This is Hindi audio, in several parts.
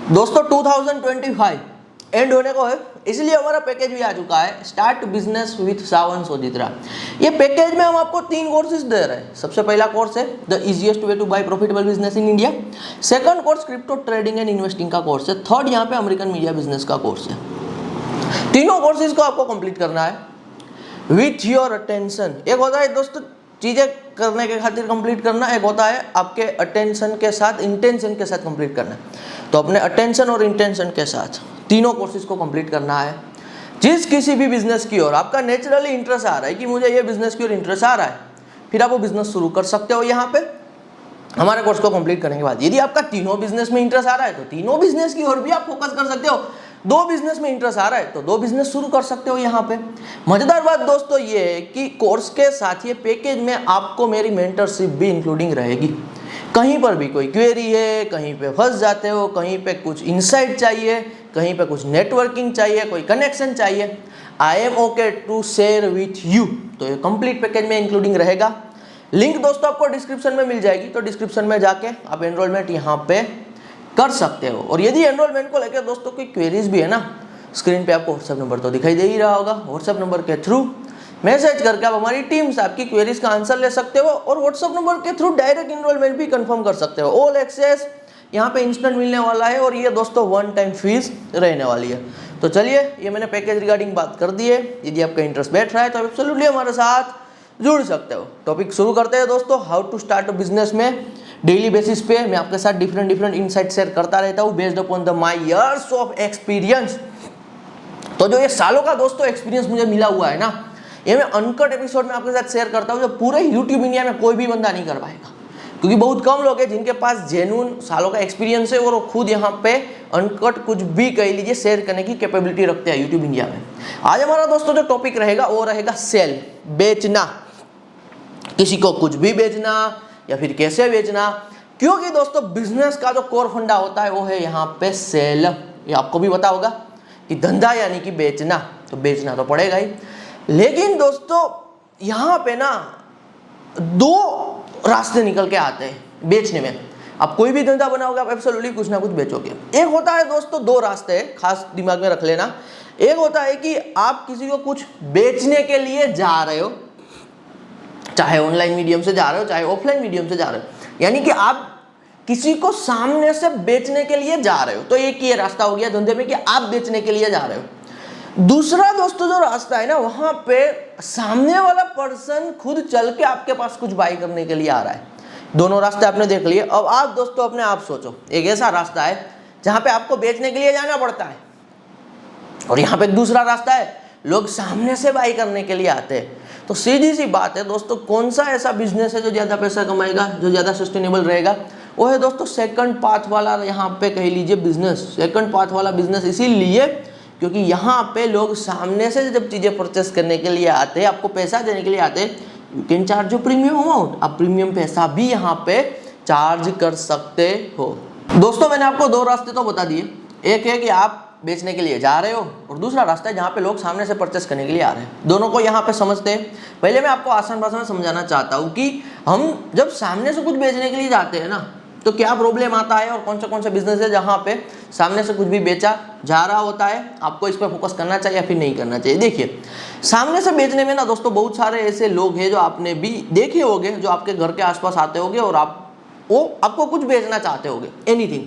दोस्तों 2025 एंड होने को है, इसलिए हमारा पैकेज भी आ चुका है, स्टार्ट बिजनेस विथ सावन सोजित्रा। ये पैकेज में हम आपको 3 कोर्सेज दे रहे हैं। सबसे पहला कोर्स है the easiest way to buy profitable business in India. Second course crypto trading and investing का कोर्स है। थर्ड यहाँ पे अमेरिकन मीडिया बिजनेस का कोर्स है। तीनों कोर्सेज को आपको कंप्लीट करना है विथ योर अटेंशन। एक होता है दोस्तों चीजें करने के खातिर कंप्लीट करना, एक होता है आपके अटेंशन के साथ, इंटेंशन के साथ कंप्लीट करना। तो अपने अटेंशन और इंटेंशन के साथ तीनों कोर्सेज को कंप्लीट करना है। जिस किसी भी बिजनेस की ओर आपका नेचुरली इंटरेस्ट आ रहा है कि मुझे ये बिजनेस की ओर इंटरेस्ट आ रहा है, फिर आप वो बिजनेस शुरू कर सकते हो यहाँ पे हमारे कोर्स को कंप्लीट करने के बाद। यदि आपका तीनों बिजनेस में इंटरेस्ट आ रहा है तो तीनों बिजनेस की ओर भी आप फोकस कर सकते हो। 2 बिजनेस में इंटरेस्ट आ रहा है तो 2 बिजनेस शुरू कर सकते हो यहाँ पे। मजेदार बात दोस्तों ये है कि कोर्स के साथ ये पैकेज में आपको मेरी मेंटरशिप भी इंक्लूडिंग रहेगी। कहीं पर भी कोई क्वेरी है, कहीं पे फंस जाते हो, कहीं पे कुछ इनसाइट चाहिए, कहीं पे कुछ नेटवर्किंग चाहिए, कोई कनेक्शन चाहिए, I am okay to share with you. तो ये कंप्लीट पैकेज में इंक्लूडिंग रहेगा। लिंक दोस्तों आपको डिस्क्रिप्शन में मिल जाएगी, तो डिस्क्रिप्शन में जाके आप एनरोलमेंट यहाँ पे कर सकते हो। और यदि एनरोलमेंट को लेकर दोस्तों कोई क्वेरीज भी है ना, स्क्रीन पे आपको व्हाट्सएप नंबर तो दिखाई दे ही रहा होगा। व्हाट्सएप नंबर के थ्रू मैसेज करके आप हमारी टीम से आपकी क्वेरीज का आंसर ले सकते हो और व्हाट्सएप नंबर के थ्रू डायरेक्ट एनरोलमेंट भी कंफर्म कर सकते हो। ऑल एक्सेस यहाँ पे इंस्टेंट मिलने वाला है और ये दोस्तों 1 टाइम फीस रहने वाली है। तो चलिए, ये मैंने पैकेज रिगार्डिंग बात कर दी है। यदि आपका इंटरेस्ट बैठ रहा है तो एब्सोल्युटली हमारे साथ जुड़ सकते हो। टॉपिक शुरू करते हैं दोस्तों, how to start a business में। डेली बेसिस पे मैं आपके साथ डिफरेंट इनसाइट शेयर करता रहता हूँ based upon the my years of experience. तो जो ये सालों का दोस्तों एक्सपीरियंस मुझे मिला हुआ है ना, ये मैं अनकट एपिसोड में आपके साथ शेयर करता हूँ, जो पूरे यूट्यूब इंडिया में कोई भी बंदा नहीं कर पाएगा। क्योंकि बहुत कम लोग हैं जिनके पास जेन्युइन सालों का एक्सपीरियंस है और वो खुद यहाँ पे अनकट कुछ भी कह लीजिए शेयर करने की कैपेबिलिटी रखते हैं यूट्यूब इंडिया में। आज हमारा दोस्तों जो टॉपिक रहेगा वो रहेगा सेल, बेचना। किसी को कुछ भी बेचना या फिर कैसे बेचना, क्योंकि दोस्तों बिजनेस का जो कोर फंडा होता है वो है यहाँ पे सेल। ये आपको भी पता होगा कि धंधा यानी कि बेचना, तो बेचना तो पड़ेगा ही। लेकिन दोस्तों यहाँ पे ना 2 रास्ते निकल के आते हैं बेचने में। आप कोई भी धंधा बनाओगे आप एब्सोल्युटली कुछ ना कुछ बेचोगे। एक होता है दोस्तों 2 रास्ते हैं, खास दिमाग में रख लेना। एक होता है कि आप किसी को कुछ बेचने के लिए जा रहे हो, चाहे ऑनलाइन मीडियम से जा रहे हो चाहे ऑफलाइन मीडियम से जा रहे हो, यानी कि आप किसी को सामने से बेचने के लिए जा रहे हो। तो एक ये रास्ता हो गया धंधे में कि आप बेचने के लिए जा रहे हो। दूसरा दोस्तों जो रास्ता है ना, वहां पे सामने वाला पर्सन खुद चल के आपके पास कुछ बाई करने के लिए आ रहा है। दोनों रास्ते आपने देख लिए। अब आप दोस्तों अपने आप सोचो, एक ऐसा रास्ता है जहां पे आपको बेचने के लिए जाना पड़ता है और यहाँ पे दूसरा रास्ता है लोग सामने से बाई करने के लिए आते हैं। तो सीधी सी बात है दोस्तों, कौन सा ऐसा बिजनेस है जो ज्यादा पैसा कमाएगा, जो ज्यादा सस्टेनेबल रहेगा? वो है दोस्तों सेकंड पाथ वाला, यहाँ पे कह लीजिए बिजनेस। सेकंड पाथ वाला बिजनेस इसीलिए क्योंकि यहाँ पे लोग सामने से जब चीजें परचेस करने के लिए आते हैं, आपको पैसा देने के लिए आते हैं, you can charge a premium amount. आप प्रीमियम पैसा भी यहाँ पे चार्ज कर सकते हो। दोस्तों मैंने आपको 2 रास्ते तो बता दिए। एक है कि आप बेचने के लिए जा रहे हो और दूसरा रास्ता है जहाँ पे लोग सामने से परचेस करने के लिए आ रहे हैं। दोनों को यहाँ पे समझते हैं। पहले मैं आपको आसान भाषा में समझाना चाहता हूँ कि हम जब सामने से कुछ बेचने के लिए जाते हैं ना, तो क्या प्रॉब्लम आता है और कौन से बिजनेस है जहाँ पे सामने से कुछ भी बेचा जा रहा होता है, आपको इस पर फोकस करना चाहिए या फिर नहीं करना चाहिए। देखिए, सामने से बेचने में ना दोस्तों बहुत सारे ऐसे लोग हैं जो आपने भी देखे होंगे, जो आपके घर के आसपास आते होंगे और आपको कुछ बेचना चाहते होंगे, एनीथिंग।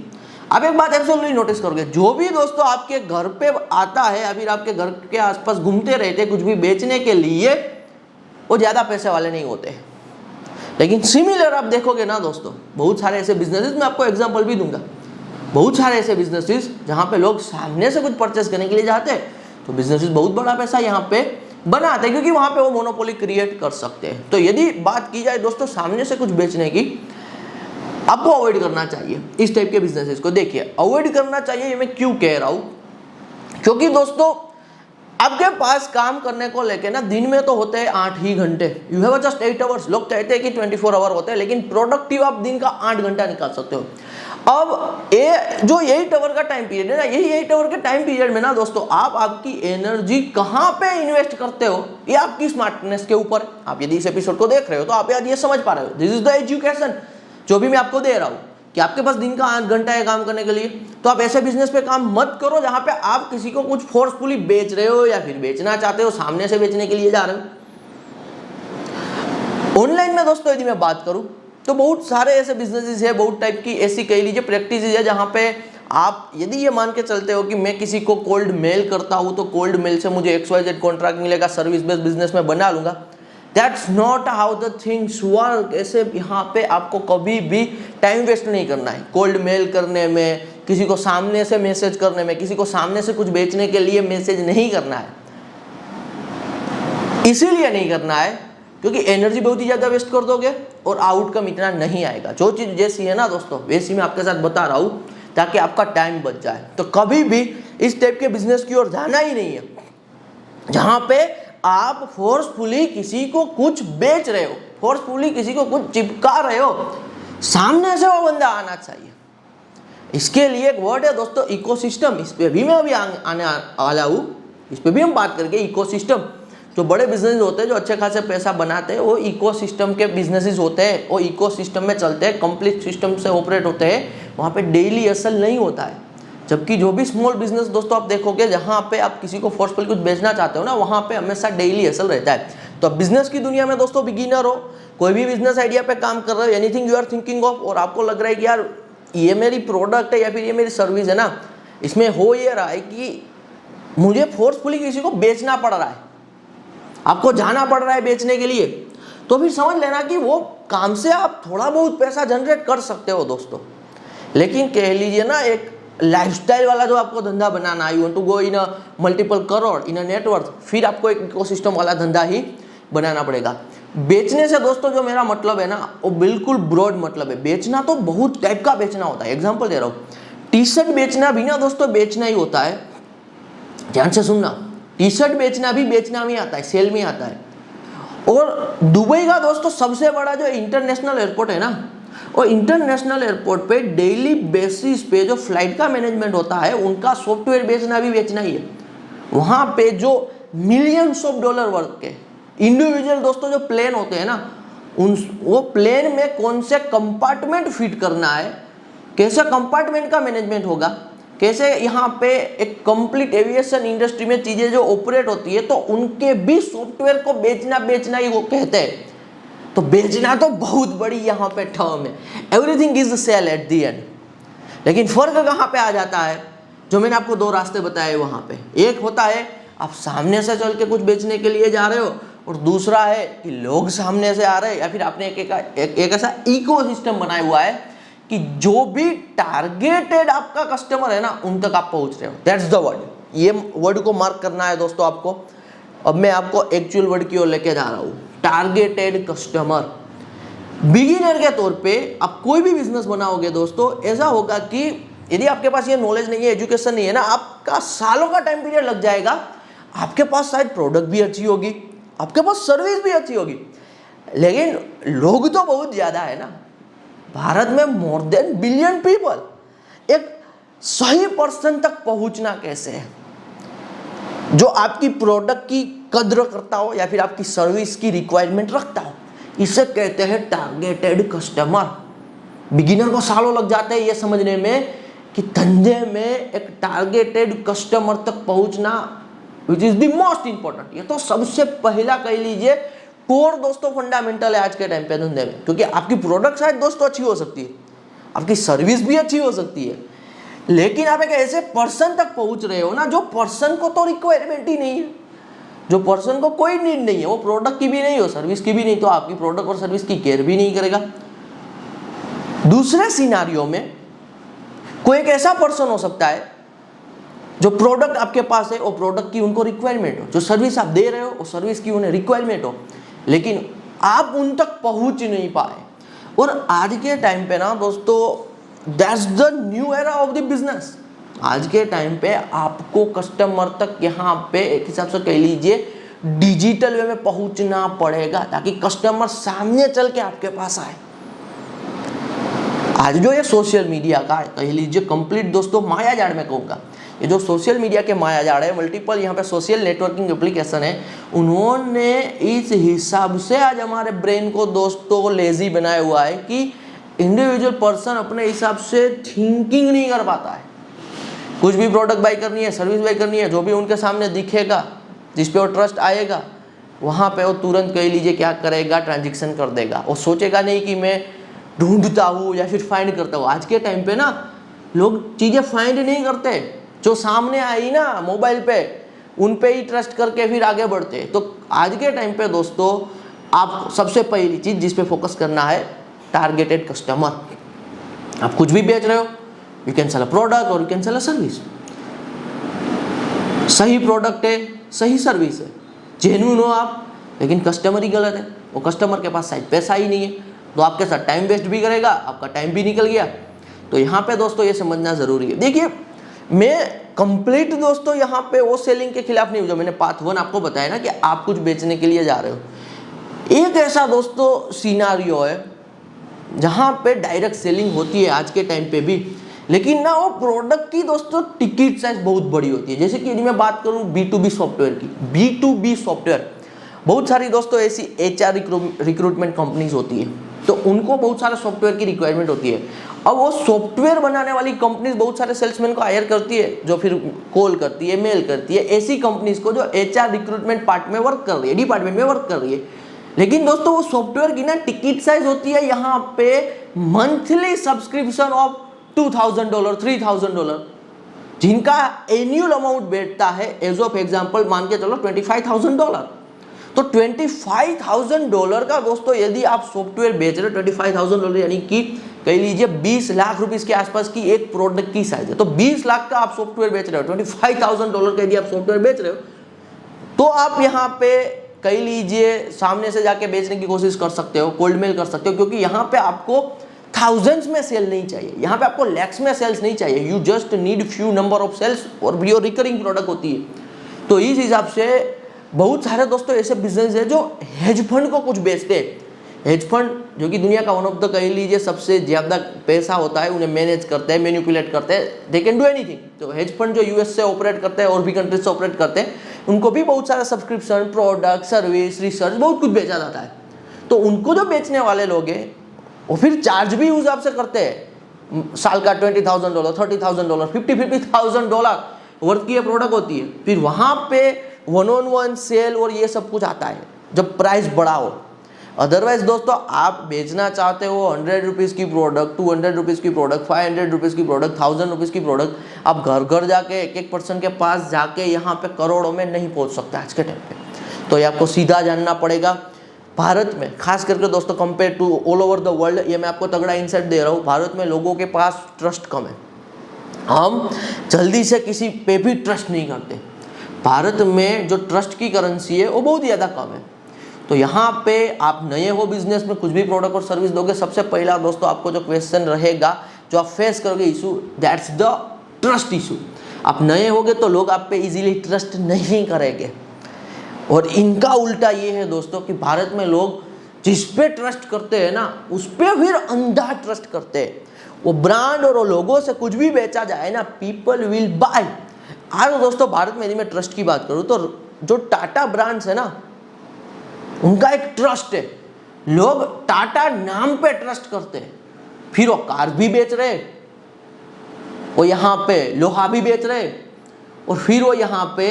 आप एक बात एब्सोल्युटली नोटिस करोगे, जो भी दोस्तों आपके घर पे आता है या फिर आपके घर के आसपास घूमते रहते कुछ भी बेचने के लिए, वो ज्यादा पैसे वाले नहीं होते। लेकिन सिमिलर आप देखोगे ना दोस्तों, बहुत सारे ऐसे बिजनेसेस, मैं आपको एग्जांपल भी दूंगा, बहुत सारे ऐसे बिजनेसेस जहां पे लोग सामने से कुछ परचेस करने के लिए जाते हैं, तो बिजनेसेस बहुत बड़ा पैसा यहाँ पे बनाते हैं क्योंकि वहां पे वो मोनोपोली क्रिएट कर सकते हैं। तो यदि बात की जाए दोस्तों सामने से कुछ बेचने की, आपको अवॉइड करना चाहिए इस टाइप के बिजनेसेस को। देखिए, अवॉइड करना चाहिए, ये मैं क्यों कह रहा हूं, क्योंकि दोस्तों आपके पास काम करने को लेके ना दिन में तो होते हैं 8 ही घंटे, यू हैव जस्ट 8 आवर्स। लोग कहते हैं कि 24 आवर होते हैं, लेकिन प्रोडक्टिव आप दिन का 8 घंटा निकाल सकते हो। अब ये जो 8 आवर का टाइम पीरियड है ना, यही 8 आवर के टाइम पीरियड में ना दोस्तों आप आपकी एनर्जी कहाँ पे इन्वेस्ट करते हो, ये आपकी स्मार्टनेस के ऊपर। आप यदि इस एपिसोड को देख रहे हो तो आप यार ये समझ पा रहे हो, दिस इज द एजुकेशन जो भी मैं आपको दे रहा हूँ। कि आपके पास दिन का 8 घंटा है काम करने के लिए, तो आप ऐसे बिजनेस पे काम मत करो जहां पे आप किसी को कुछ फोर्सफुली बेच रहे हो या फिर बेचना चाहते हो, सामने से बेचने के लिए जा रहे हो। ऑनलाइन में दोस्तों यदि मैं बात करूं तो बहुत सारे ऐसे बिजनेसेस है, बहुत टाइप की ऐसी कह लीजिए प्रैक्टिस है जहां पे आप यदि ये मान के चलते हो कि मैं किसी को कोल्ड मेल करता हूं तो कोल्ड मेल से मुझे XYZ कॉन्ट्रैक्ट मिलेगा, सर्विस बेस्ड बिजनेस में बना लूंगा। That's not how the things work. ऐसे यहाँ पे आपको कभी भी टाइम वेस्ट नहीं करना है कोल्ड मेल करने में, किसी को सामने से मैसेज करने में, किसी को सामने से कुछ बेचने के लिए मैसेज नहीं करना है। इसीलिए नहीं करना है क्योंकि एनर्जी बहुत ही ज्यादा वेस्ट कर दोगे और आउटकम इतना नहीं आएगा। जो चीज जैसी है ना दोस्तों वैसी मैं आपके साथ बता रहा हूं ताकि आपका टाइम बच जाए। तो कभी भी इस टाइप के बिजनेस की ओर जाना ही नहीं है जहां पे आप फोर्सफुली किसी को कुछ बेच रहे हो, फोर्सफुली किसी को कुछ चिपका रहे हो, सामने से वो बंदा आना चाहिए। इसके लिए एक वर्ड है दोस्तों इकोसिस्टम, इस पे भी मैं अभी आने वाला हूं, इस पे भी हम बात करेंगे। इकोसिस्टम, जो बड़े बिजनेस होते हैं जो अच्छे खासे पैसा बनाते हैं वो इकोसिस्टम के बिजनेसेस होते हैं, वो इकोसिस्टम में चलते हैं, कंप्लीट सिस्टम से ऑपरेट होते हैं, वहाँ पे डेली असल नहीं होता है। जबकि जो भी स्मॉल बिजनेस दोस्तों आप देखोगे जहाँ पे आप किसी को फोर्सफुली कुछ बेचना चाहते हो ना, वहाँ पे हमेशा डेली असल रहता है। तो बिजनेस की दुनिया में दोस्तों बिगिनर हो, कोई भी बिजनेस आइडिया पे काम कर रहे हो, anything you are thinking of, और आपको लग रहा है कि यार ये मेरी प्रोडक्ट है या फिर ये मेरी सर्विस है ना, इसमें हो ये रहा है कि मुझे फोर्सफुली किसी को बेचना पड़ रहा है, आपको जाना पड़ रहा है बेचने के लिए, तो फिर समझ लेना कि वो काम से आप थोड़ा बहुत पैसा जनरेट कर सकते हो दोस्तों। लेकिन कह लीजिए ना एक लाइफस्टाइल वाला जो आपको धंधा बनाना है, you want to go in a multiple crore in a network, फिर आपको एक इकोसिस्टम वाला धंधा ही बनाना पड़ेगा। बेचने से दोस्तों जो मेरा मतलब है ना वो बिल्कुल ब्रॉड मतलब है। बेचना तो बहुत टाइप का बेचना होता है। एग्जांपल दे रहा हूँ, टी शर्ट बेचना भी ना दोस्तों बेचना ही होता है। ध्यान से सुनना, टी शर्ट बेचना भी बेचना में आता है, सेल में आता है। और दुबई का दोस्तों सबसे बड़ा जो इंटरनेशनल एयरपोर्ट है ना, और इंटरनेशनल एयरपोर्ट पे डेली बेसिस पे जो फ्लाइट का मैनेजमेंट होता है उनका सॉफ्टवेयर बेचना भी बेचना ही है। वहां पे जो मिलियंस ऑफ डॉलर वर्थ के इंडिविजुअल दोस्तों जो प्लेन होते हैं ना, उन वो प्लेन में कौन से कंपार्टमेंट फिट करना है, कैसे कंपार्टमेंट का मैनेजमेंट होगा, कैसे यहाँ पे एक कंप्लीट एविएशन इंडस्ट्री में चीजें जो ऑपरेट होती है, तो उनके भी सॉफ्टवेयर को बेचना ही वो कहते हैं। तो बेचना तो बहुत बड़ी यहाँ पे टर्म है, everything is sell at the end. लेकिन फर्क कहाँ पे आ जाता है, जो मैंने आपको दो रास्ते बताए वहां पे, एक होता है आप सामने से चल के कुछ बेचने के लिए जा रहे हो, और दूसरा है कि लोग सामने से आ रहे हैं, या फिर आपने एक ऐसा इकोसिस्टम बनाया हुआ है कि जो भी टारगेटेड आपका कस्टमर है ना उन तक आप पहुंच रहे हो। दैट्स द वर्ड, ये वर्ड को मार्क करना है दोस्तों आपको। अब मैं आपको एक्चुअल वर्ड की ओर लेके जा रहा हूं, टारगेटेड कस्टमर। बिगिनर के तौर पे आप कोई भी बिजनेस बनाओगे दोस्तों, ऐसा होगा कि यदि आपके पास ये नॉलेज नहीं है, एजुकेशन नहीं है ना, आपका सालों का टाइम पीरियड लग जाएगा। आपके पास शायद प्रोडक्ट भी अच्छी होगी, आपके पास सर्विस भी अच्छी होगी, लेकिन लोग तो बहुत ज्यादा है ना। भारत में मोर देन बिलियन पीपल, एक सही पर्सन तक पहुंचना कैसे है जो आपकी प्रोडक्ट की कद्र करता हो या फिर आपकी सर्विस की रिक्वायरमेंट रखता हो, इसे कहते हैं टारगेटेड कस्टमर। बिगिनर को सालों लग जाते हैं ये समझने में कि धंधे में एक टारगेटेड कस्टमर तक पहुंचना which is the most important. ये तो सबसे पहला कह लीजिए कोर दोस्तों फंडामेंटल है आज के टाइम पे धंधे में, क्योंकि आपकी प्रोडक्ट शायद दोस्तों अच्छी हो सकती है, आपकी सर्विस भी अच्छी हो सकती है, लेकिन आप एक ऐसे पर्सन तक पहुंच रहे हो ना जो पर्सन को तो रिक्वायरमेंट ही नहीं है, जो पर्सन को कोई नीड नहीं है, वो प्रोडक्ट की भी नहीं हो, सर्विस की भी नहीं, तो आपकी प्रोडक्ट और सर्विस की केयर भी नहीं करेगा। दूसरे सिनारियो में कोई एक ऐसा पर्सन हो सकता है जो प्रोडक्ट आपके पास है, वो प्रोडक्ट की उनको रिक्वायरमेंट हो, जो सर्विस आप दे रहे हो वो सर्विस की उन्हें रिक्वायरमेंट हो, लेकिन आप उन तक पहुंच नहीं पाए। और आज के टाइम पे ना दोस्तों that's the new era of the business. आज के टाइम पे आपको कस्टमर तक यहाँ पे एक हिसाब से कह लीजिए डिजिटल वे में पहुंचना पड़ेगा ताकि कस्टमर सामने चल के आपके पास आए। आज जो ये सोशल मीडिया का कह लीजिए कंप्लीट दोस्तों मायाजाल में कहूँगा, ये जो सोशल मीडिया के मायाजाल है, मल्टीपल यहाँ पे सोशल नेटवर्किंग एप्लीकेशन है, उन्होंने इस हिसाब से आज हमारे ब्रेन को दोस्तों लेजी बनाया हुआ है कि इंडिविजुअल पर्सन अपने हिसाब से थिंकिंग नहीं कर पाता है। कुछ भी प्रोडक्ट बाई करनी है, सर्विस बाई करनी है, जो भी उनके सामने दिखेगा, जिस पे वो ट्रस्ट आएगा, वहाँ पे वो तुरंत कह लीजिए क्या करेगा, ट्रांजेक्शन कर देगा। वो सोचेगा नहीं कि मैं ढूंढता हूँ या फिर फाइंड करता हूँ। आज के टाइम पे ना लोग चीज़ें फाइंड नहीं करते, जो सामने आई ना मोबाइल पे उन पे ही ट्रस्ट करके फिर आगे बढ़ते। तो आज के टाइम पे दोस्तों आप सबसे पहली चीज़ जिस पे फोकस करना है, टारगेटेड कस्टमर। आप कुछ भी बेच रहे हो, you can sell a product और you can sell a service. सही प्रोडक्ट है, सही सर्विस है, जेन्युइन हो आप, लेकिन कस्टमर ही गलत है, वो कस्टमर के पास शायद पैसा ही नहीं है, तो आपके साथ टाइम वेस्ट भी करेगा, आपका टाइम भी निकल गया। तो यहाँ पे दोस्तों ये समझना ज़रूरी है। देखिए मैं कंप्लीट दोस्तों यहाँ पे वो सेलिंग के खिलाफ नहीं हूँ, जो मैंने पार्ट 1 आपको बताया ना कि आप कुछ बेचने के लिए जा रहे हो। एक ऐसा दोस्तों सिनारियो है जहाँ पे डायरेक्ट सेलिंग होती है आज के टाइम पे भी, लेकिन ना वो प्रोडक्ट की दोस्तों टिकट साइज बहुत बड़ी होती है। जैसे कि यदि मैं बात करूँ B2B सॉफ्टवेयर की, B2B सॉफ्टवेयर, बहुत सारी दोस्तों ऐसी HR रिक्रूटमेंट कंपनीज होती है, तो उनको बहुत सारे सॉफ्टवेयर की रिक्वायरमेंट होती है। अब वो सॉफ्टवेयर बनाने वाली कंपनीज बहुत सारे सेल्समैन को हायर करती है, जो फिर कॉल करती है, मेल करती है ऐसी कंपनीज को जो HR रिक्रूटमेंट पार्ट में वर्क कर रही है, डिपार्टमेंट में वर्क कर रही है। लेकिन दोस्तों वो सॉफ्टवेयर की ना टिकट साइज होती है यहाँ पे मंथली सब्सक्रिप्शन ऑफ $2,000, $3,000, जिनका एनुअल अमाउंट बैठता है एज ऑफ एग्जांपल मान के चलो $25,000। तो $25,000 का दोस्तों यदि आप सॉफ्टवेयर बेच रहे हो, $25,000 यानी कि कह लीजिए 20 लाख रुपीस के आसपास की एक प्रोडक्ट की साइज है। तो 20 लाख का आप सॉफ्टवेयर बेच रहे हो, $25,000 का यदि आप सॉफ्टवेयर बेच रहे हो, तो आप यहाँ पे कह लीजिए सामने से जाके बेचने की कोशिश कर सकते हो, कोल्ड मेल कर सकते हो, क्योंकि यहाँ पे आपको थाउजेंड्स में सेल नहीं चाहिए, यहाँ पे आपको लैक्स में सेल्स नहीं चाहिए। You just need few number of sales और योर रिकरिंग प्रोडक्ट होती है। तो इस हिसाब से बहुत सारे दोस्तों ऐसे बिजनेस है जो हेज फंड को कुछ बेचते हैं। हेज फंड जो कि दुनिया का वन ऑफ द कह लीजिए सबसे ज़्यादा पैसा होता है, उन्हें मैनेज करते हैं, मैनिपुलेट करते हैं, दे कैन डू एनीथिंग। तो हेज फंड जो US से ऑपरेट करते हैं और भी कंट्रीज से ऑपरेट करते हैं, उनको भी बहुत सारा सब्सक्रिप्शन, प्रोडक्ट, सर्विस, रिसर्च बहुत कुछ बेचा जाता है। तो उनको जो बेचने वाले लोग हैं वो फिर चार्ज भी उस हिसाब से करते हैं, साल का $20,000, $30,000, $50,000 वर्थ की ये प्रोडक्ट होती है। फिर वहाँ पे 1-on-1 सेल और ये सब कुछ आता है जब प्राइस बड़ा हो। अदरवाइज दोस्तों आप बेचना चाहते हो 100 रुपीज़ की प्रोडक्ट, 200 रुपीज़ की प्रोडक्ट, 500 रुपीज़ की प्रोडक्ट, 1000 रुपीज़ की प्रोडक्ट, आप घर घर जाके एक पर्सन के पास जाके यहाँ पे करोड़ों में नहीं पहुँच सकते आज के टाइम पे। तो ये आपको सीधा जानना पड़ेगा। भारत में खास करके दोस्तों compare to all over the world, ये मैं आपको तगड़ा इंसाइट दे रहा हूँ, भारत में लोगों के पास ट्रस्ट कम है। हम जल्दी से किसी पे भी ट्रस्ट नहीं करते। भारत में जो ट्रस्ट की करेंसी है वो बहुत ज़्यादा कम है। तो यहाँ पे आप नए हो बिजनेस में, कुछ भी प्रोडक्ट और सर्विस दोगे, सबसे पहला दोस्तों आपको जो क्वेश्चन रहेगा, जो आप फेस करोगे issue, that's the trust issue. आप नए होगे तो लोग आप पे इजीली ट्रस्ट नहीं करेंगे। और इनका उल्टा ये है दोस्तों कि भारत में लोग जिस पे ट्रस्ट करते हैं ना, उस पे फिर अंधा ट्रस्ट करते हैं। वो ब्रांड और वो लोगों से कुछ भी बेचा जाए ना, पीपल विल बाय। आज दोस्तों भारत में यदि मैं ट्रस्ट की बात करूँ तो जो टाटा ब्रांड्स है ना, उनका एक ट्रस्ट है। लोग टाटा नाम पे ट्रस्ट करते हैं। फिर वो कार भी बेच रहे, वो यहाँ पे लोहा भी बेच रहे, और फिर वो यहाँ पे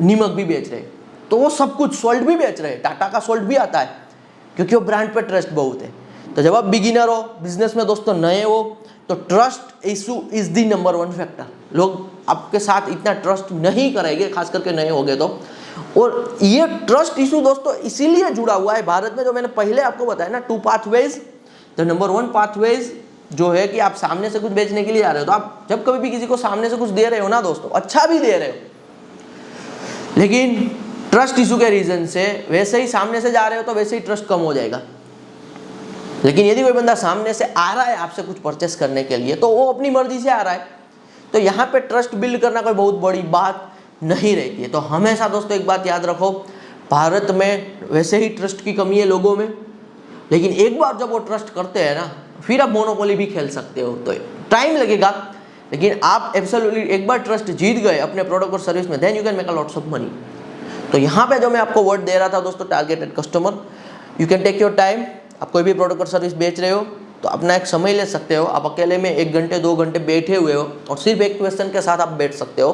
नमक भी बेच रहे। तो वो सब कुछ सॉल्ट भी बेच रहे हैं, टाटा का सॉल्ट भी आता है, क्योंकि वो ब्रांड पे ट्रस्ट बहुत है। तो जब आप बिगिनर हो बिजनेस में दोस्तों, नए हो, तो trust issue is the number 1 factor. लोग आपके साथ इतना ट्रस्ट नहीं करेंगे, खास करके नए होंगे तो। और ये ट्रस्ट इशू दोस्तों इसीलिए जुड़ा हुआ है भारत में, जो मैंने पहले आपको बताया ना, 2 पाथवेज। द नंबर 1 पाथवेज जो है कि आप सामने से कुछ बेचने के लिए आ रहे हो, तो आप जब कभी भी किसी को सामने से कुछ दे रहे हो ना दोस्तों, अच्छा भी दे रहे हो, लेकिन ट्रस्ट इशू के रीजन से वैसे ही सामने से जा रहे हो तो वैसे ही ट्रस्ट कम हो जाएगा। लेकिन यदि कोई बंदा सामने से आ रहा है आपसे कुछ परचेस करने के लिए, तो वो अपनी मर्जी से आ रहा है, तो यहाँ पे ट्रस्ट बिल्ड करना कोई बहुत बड़ी बात नहीं रहती है। तो हमेशा दोस्तों एक बात याद रखो, भारत में वैसे ही ट्रस्ट की कमी है लोगों में, लेकिन एक बार जब वो ट्रस्ट करते हैं ना, फिर आप मोनोपोली भी खेल सकते हो। तो टाइम लगेगा, लेकिन आप एब्सोल्युटली एक बार ट्रस्ट जीत गए अपने प्रोडक्ट और सर्विस में, then you can make a lots of money. तो यहाँ पे जो मैं आपको वर्ड दे रहा था दोस्तों, targeted customer, you can take your time. आप कोई भी प्रोडक्ट और सर्विस बेच रहे हो, तो अपना एक समय ले सकते हो। आप अकेले में 1 घंटे 2 घंटे बैठे हुए हो और सिर्फ एक क्वेश्चन के साथ आप बैठ सकते हो,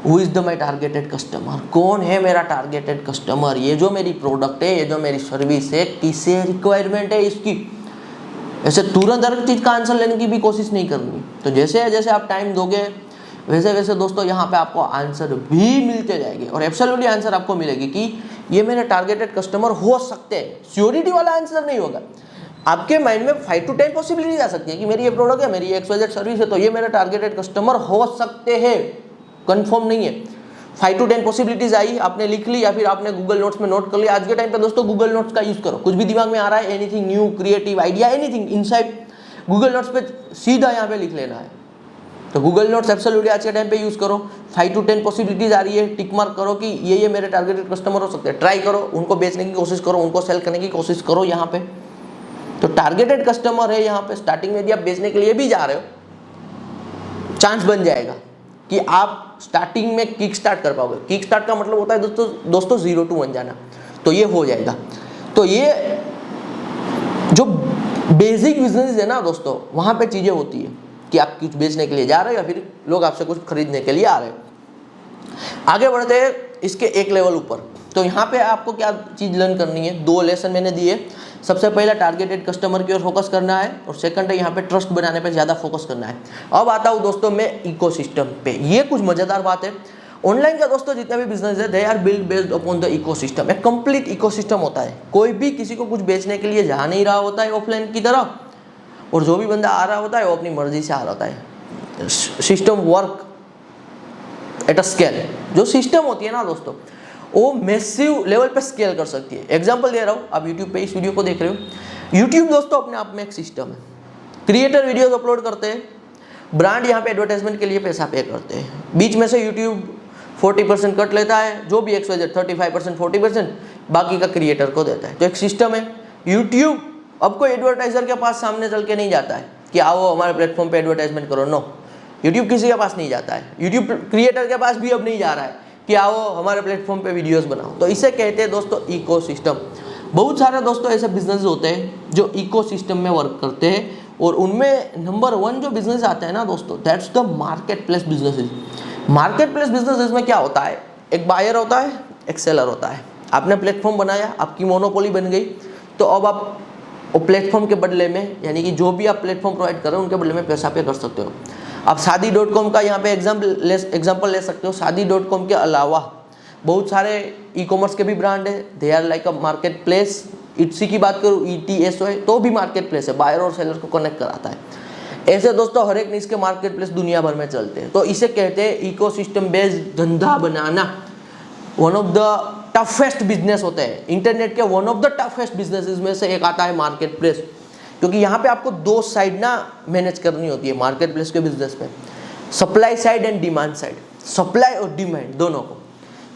who is the my targeted customer, कौन है मेरा टारगेटेड कस्टमर, ये जो मेरी प्रोडक्ट है, ये जो मेरी सर्विस है, किसे रिक्वायरमेंट है इसकी। ऐसे तुरंत हर चीज़ का आंसर लेने की भी कोशिश नहीं करनी। तो जैसे जैसे आप टाइम दोगे वैसे वैसे दोस्तों यहाँ पे आपको आंसर भी मिलते जाएंगे और एब्सोल्युटली आंसर आपको मिलेगी कि ये मेरे टारगेटेड कस्टमर हो सकते हैं। श्योरिटी वाला आंसर नहीं होगा। आपके माइंड में 5 to 10 पॉसिबिलिटीज आ सकती है कि मेरी ये प्रोडक्ट है, मेरी XYZ सर्विस है, तो ये मेरे टारगेटेड कस्टमर हो सकते हैं, कंफर्म नहीं है। 5 to 10 पॉसिबिलिटीज आई, आपने लिख ली या फिर आपने गूगल नोट्स में नोट कर लिया। आज के टाइम पे दोस्तों गूगल नोट्स का यूज करो, कुछ भी दिमाग में आ रहा है, anything new, creative idea, anything insight, Google notes पे सीधा यहाँ पे लिख लेना है। तो गूगल नोट्स एब्सोल्युटली आज के टाइम पे यूज करो। 5 to 10 पॉसिबिलिटीज आ रही है, टिक मार्क करो कि ये मेरे टारगेटेड कस्टमर हो सकते हैं। ट्राई करो, उनको बेचने की कोशिश करो, उनको सेल करने की कोशिश करो। यहाँ पे तो टारगेटेड कस्टमर है, यहाँ पे स्टार्टिंग में यदि आप बेचने के लिए भी जा रहे हो, चांस बन जाएगा कि आप स्टार्टिंग में किक स्टार्ट कर पाओगे। किक स्टार्ट का मतलब होता है दोस्तों 0 to 1 जाना, तो ये हो जाएगा। तो ये जो बेसिक बिजनेस है ना दोस्तों, वहाँ पे चीज़ें होती है कि आप कुछ बेचने के लिए जा रहे हो या फिर लोग आपसे कुछ खरीदने के लिए आ रहे हो। आगे बढ़ते हैं इसके एक लेवल ऊपर। तो यहाँ पे आपको क्या चीज़ लर्न करनी है, 2 लेसन मैंने दिए। सबसे पहला टारगेटेड कस्टमर की ओर फोकस करना है और सेकंड है यहाँ पे ट्रस्ट बनाने पे ज़्यादा फोकस करना है। अब आता हूँ दोस्तों मैं इकोसिस्टम पे। ये कुछ मज़ेदार बात है। ऑनलाइन का दोस्तों जितना भी बिजनेस है, they are build based upon the ecosystem. एक कंप्लीट इकोसिस्टम होता है। कोई भी किसी को कुछ बेचने के लिए जा नहीं रहा होता है ऑफलाइन की तरह, और जो भी बंदा आ रहा होता है वो अपनी मर्जी से आ रहा होता है। System work at a scale. जो सिस्टम होती है ना दोस्तों, वो मैसिव लेवल पे स्केल कर सकती है। एग्जांपल दे रहा हूँ, आप यूट्यूब पे इस वीडियो को देख रहे हो। यूट्यूब दोस्तों अपने आप में एक सिस्टम है। क्रिएटर वीडियोस अपलोड करते हैं, ब्रांड यहाँ पे एडवर्टाइजमेंट के लिए पैसा पे करते हैं, बीच में से यूट्यूब 40% कट लेता है, जो भी XYZ 35% 40% बाकी का क्रिएटर को देता है। तो एक सिस्टम है। यूट्यूब अब कोई एडवर्टाइजर के पास सामने चल के नहीं जाता है कि आओ हमारे प्लेटफॉर्म पे एडवर्टाइजमेंट करो। नो, यूट्यूब किसी के पास नहीं जाता है। यूट्यूब क्रिएटर के पास भी अब नहीं जा रहा है कि आओ हमारे प्लेटफॉर्म पे वीडियोस बनाओ। तो इसे कहते हैं दोस्तों इकोसिस्टम। बहुत सारे दोस्तों ऐसे बिजनेस होते हैं जो इकोसिस्टम में वर्क करते हैं, और उनमें नंबर 1 जो बिजनेस आता है ना दोस्तों, that's the market place businesses. Market place businesses में क्या होता है, एक बायर होता है, एक सेलर होता है। आपने प्लेटफॉर्म बनाया, आपकी मोनोपोली बन गई, तो अब आप प्लेटफॉर्म के बदले में, यानी कि जो भी आप प्लेटफॉर्म प्रोवाइड कर रहे हो उनके बदले में पैसा पे कर सकते हो। आप शादी.com का यहाँ पे एग्जाम्पल ले सकते हो। शादी.com के अलावा बहुत सारे ई-कॉमर्स के भी ब्रांड है, they are like a market place. Etsy की बात करूँ, ETSO है, तो भी मार्केट प्लेस है, बायर और सेलर को कनेक्ट कराता है। ऐसे दोस्तों हर एक निश के मार्केट प्लेस दुनिया भर में चलते हैं। तो इसे कहते हैं इकोसिस्टम बेस्ड धंधा बनाना। One of the toughest business होते हैं इंटरनेट के, one of the toughest businesses में से एक आता है मार्केट प्लेस, क्योंकि यहाँ पे आपको 2 साइड ना मैनेज करनी होती है मार्केट प्लेस के बिजनेस में, supply side and demand side, supply और डिमांड दोनों को।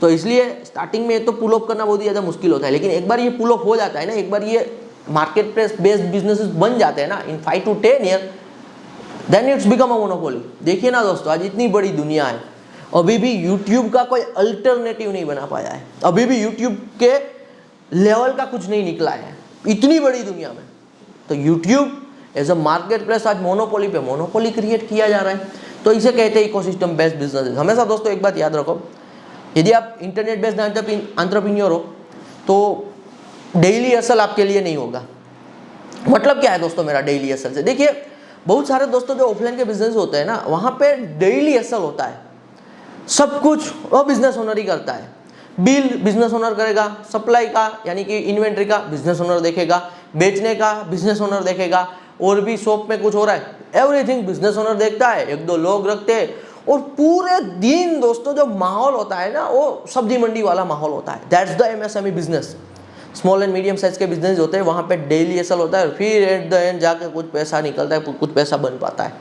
तो इसलिए स्टार्टिंग में तो पुल ऑफ करना बहुत ही ज़्यादा मुश्किल होता है, लेकिन एक बार ये पुल ऑफ हो जाता है ना, एक बार ये मार्केट प्लेस बेस्ड बिजनेसेस बन जाते हैं ना, in 5 to 10 year, then it's become a monopoly. देखिए ना दोस्तों, आज इतनी बड़ी दुनिया है, अभी भी यूट्यूब का कोई अल्टरनेटिव नहीं बना पाया है, अभी भी यूट्यूब के लेवल का कुछ नहीं निकला है इतनी बड़ी दुनिया में। तो YouTube as a market place आज मोनोपोली पे मोनोपोली क्रिएट किया जा रहा है। तो इसे कहते हैं इकोसिस्टम बेस्ड बिजनेस। हमेशा दोस्तों एक बात याद रखो, यदि आप इंटरनेट बेस्ड एंटरप्रेन्योर हो तो डेली हसल आपके लिए नहीं होगा। मतलब क्या है दोस्तों मेरा डेली हसल से? देखिए बहुत सारे दोस्तों जो ऑफलाइन के बिजनेस होते हैं ना, वहाँ पे डेली हसल होता है, सब कुछ वो बिजनेस ओनर ही करता है। बिल बिजनेस ओनर करेगा, सप्लाई का यानी कि इन्वेंट्री का बिजनेस ओनर देखेगा, बेचने का बिजनेस ओनर देखेगा, और भी शॉप में कुछ हो रहा है एवरीथिंग बिजनेस ओनर देखता है, 1-2 लोग रखते हैं, और पूरे दिन दोस्तों जो माहौल होता है ना, वो सब्जी मंडी वाला माहौल होता है। That's the MSME business. Small and medium size के बिजनेस होते हैं, वहाँ पे डेली हसल होता है, फिर एट द एंड जाके कुछ पैसा निकलता है, कुछ पैसा बन पाता है।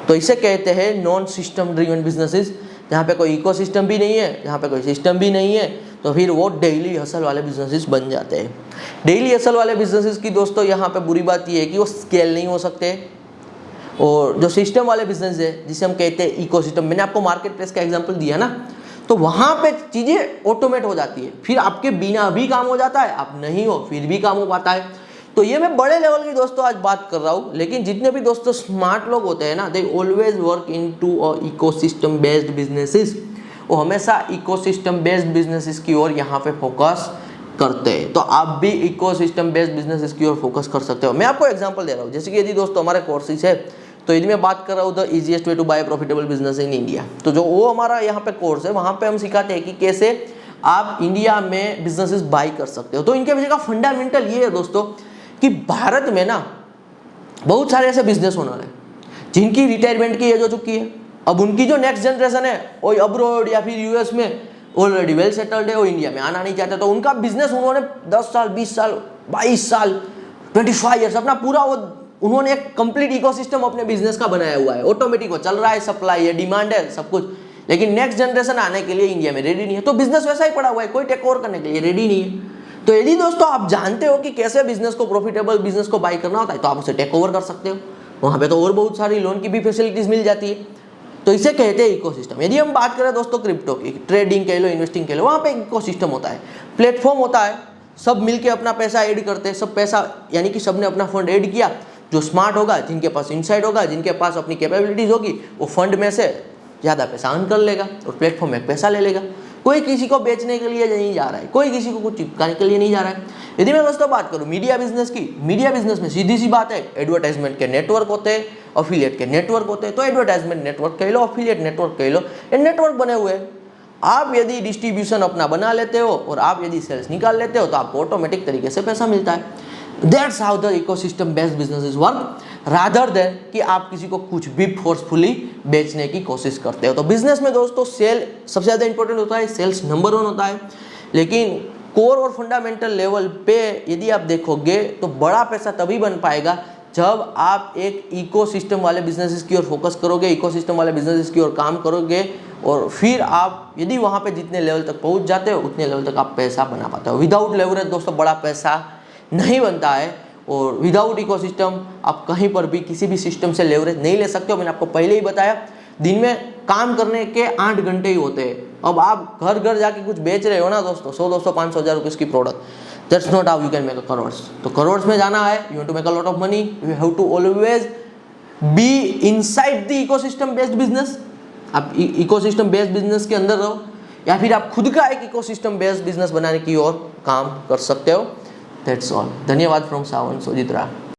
तो इसे कहते हैं नॉन सिस्टम ड्रिवन बिजनेसेस, जहाँ पे कोई इकोसिस्टम भी नहीं है, जहाँ पे कोई सिस्टम भी नहीं है, तो फिर वो डेली हसल वाले बिजनेसेस बन जाते हैं। डेली हसल वाले बिजनेसेस की दोस्तों यहाँ पे बुरी बात ये है कि वो स्केल नहीं हो सकते, और जो सिस्टम वाले बिजनेस है जिसे हम कहते हैं इकोसिस्टम, मैंने आपको मार्केट प्लेस का एग्जांपल दिया ना, तो वहाँ पे चीज़ें ऑटोमेट हो जाती है, फिर आपके बिना भी काम हो जाता है, आप नहीं हो फिर भी काम हो पाता है। तो ये मैं बड़े लेवल की दोस्तों आज बात कर रहा हूँ, लेकिन जितने भी दोस्तों स्मार्ट लोग होते हैं ना, they always work into a ecosystem based businesses, वो हमेशा इकोसिस्टम बेस्ड बिजनेसेस की ओर यहाँ पे फोकस करते हैं। तो आप भी इकोसिस्टम बेस्ड बिजनेसेस की ओर फोकस कर सकते हो। मैं आपको एग्जांपल दे रहा हूँ, जैसे कि यदि दोस्तों हमारे कोर्सेज है, तो यदि मैं बात कर रहा हूँ the easiest way to buy profitable business in India, तो जो वो हमारा यहाँ पे कोर्स है, वहाँ पे हम सिखाते हैं कि कैसे आप इंडिया में बिजनेसेस बाई कर सकते हो। तो इनके पीछे का फंडामेंटल ये है दोस्तों कि भारत में ना बहुत सारे ऐसे बिजनेस ओनर हैं जिनकी रिटायरमेंट की एज हो चुकी है, अब उनकी जो नेक्स्ट जनरेशन है वो अब्रॉड या फिर यूएस में ऑलरेडी वेल सेटल्ड है, वो इंडिया में आना नहीं चाहते, तो उनका बिजनेस उन्होंने 10 साल 20 साल 22 साल 25 ईयर्स अपना पूरा वो उन्होंने एक कंप्लीट इकोसिस्टम अपने बिजनेस का बनाया हुआ है, ऑटोमेटिक वो चल रहा है, सप्लाई है, डिमांड है, सब कुछ, लेकिन नेक्स्ट जनरेशन आने के लिए इंडिया में रेडी नहीं है, तो बिजनेस वैसा ही पड़ा हुआ है, कोई टेक ओवर करने के लिए रेडी नहीं है। तो यदि दोस्तों आप जानते हो कि कैसे बिजनेस को, प्रॉफिटेबल बिजनेस को बाई करना होता है, तो आप उसे टेक ओवर कर सकते हो, वहाँ पे तो और बहुत सारी लोन की भी फैसिलिटीज मिल जाती है, तो इसे कहते हैं इकोसिस्टम। यदि हम बात करें दोस्तों क्रिप्टो की, ट्रेडिंग कह लो, इन्वेस्टिंग कह लो, वहाँ पे इकोसिस्टम होता है, प्लेटफॉर्म होता है, सब मिलके अपना पैसा ऐड करते हैं, सब पैसा यानी कि सबने अपना फंड ऐड किया, जो स्मार्ट होगा, जिनके पास इनसाइट होगा, जिनके पास अपनी कैपेबिलिटीज होगी, वो फंड में से ज़्यादा पैसा अर्न कर लेगा और प्लेटफॉर्म में पैसा ले लेगा। कोई किसी को बेचने के लिए नहीं जा रहा है, कोई किसी को कुछ चिपकाने के लिए नहीं जा रहा है। यदि मैं दोस्तों बात करूँ मीडिया बिजनेस की, मीडिया बिजनेस में सीधी सी बात है, एडवर्टाइजमेंट के नेटवर्क होते हैं, अफिलिएट के नेटवर्क होते हैं, तो एडवर्टाइजमेंट नेटवर्क कह लो, अफिलिएट नेटवर्क कह लो, ये नेटवर्क बने हुए हैं। आप यदि डिस्ट्रीब्यूशन अपना बना लेते हो और आप यदि सेल्स निकाल लेते हो, तो आपको ऑटोमेटिक तरीके से पैसा मिलता है। That's how the ecosystem based businesses work, rather than कि आप किसी को कुछ भी फोर्सफुली बेचने की कोशिश करते हो। तो बिजनेस में दोस्तों सेल सबसे ज़्यादा इंपॉर्टेंट होता है, सेल्स नंबर 1 होता है, लेकिन कोर और फंडामेंटल लेवल पे यदि आप देखोगे तो बड़ा पैसा तभी बन पाएगा जब आप एक इकोसिस्टम वाले बिजनेसेस की ओर फोकस करोगे, इकोसिस्टम वाले बिजनेसेस की ओर काम करोगे, और फिर आप यदि वहाँ पे जितने लेवल तक पहुँच जाते हो उतने लेवल तक आप पैसा बना पाते हो। विदाउट लेवरेज दोस्तों बड़ा पैसा नहीं बनता है, और विदाउट इकोसिस्टम आप कहीं पर भी किसी भी सिस्टम से लेवरेज नहीं ले सकते हो। मैंने आपको पहले ही बताया, दिन में काम करने के 8 घंटे ही होते हैं। अब आप घर घर जाके कुछ बेच रहे हो ना दोस्तों, 100 200 500 हज़ार रुपीज़ की product, that's not how you can make a crores. तो करोड्स में जाना है, you have to make a lot of money, you have to always be inside the ecosystem based business. आप इकोसिस्टम बेस्ड बिजनेस के अंदर रहो, या फिर आप खुद का एक इकोसिस्टम बेस्ड बिजनेस बनाने की ओर काम कर सकते हो। That's all. धन्यवाद फ्रॉम सावन सोजित्रा।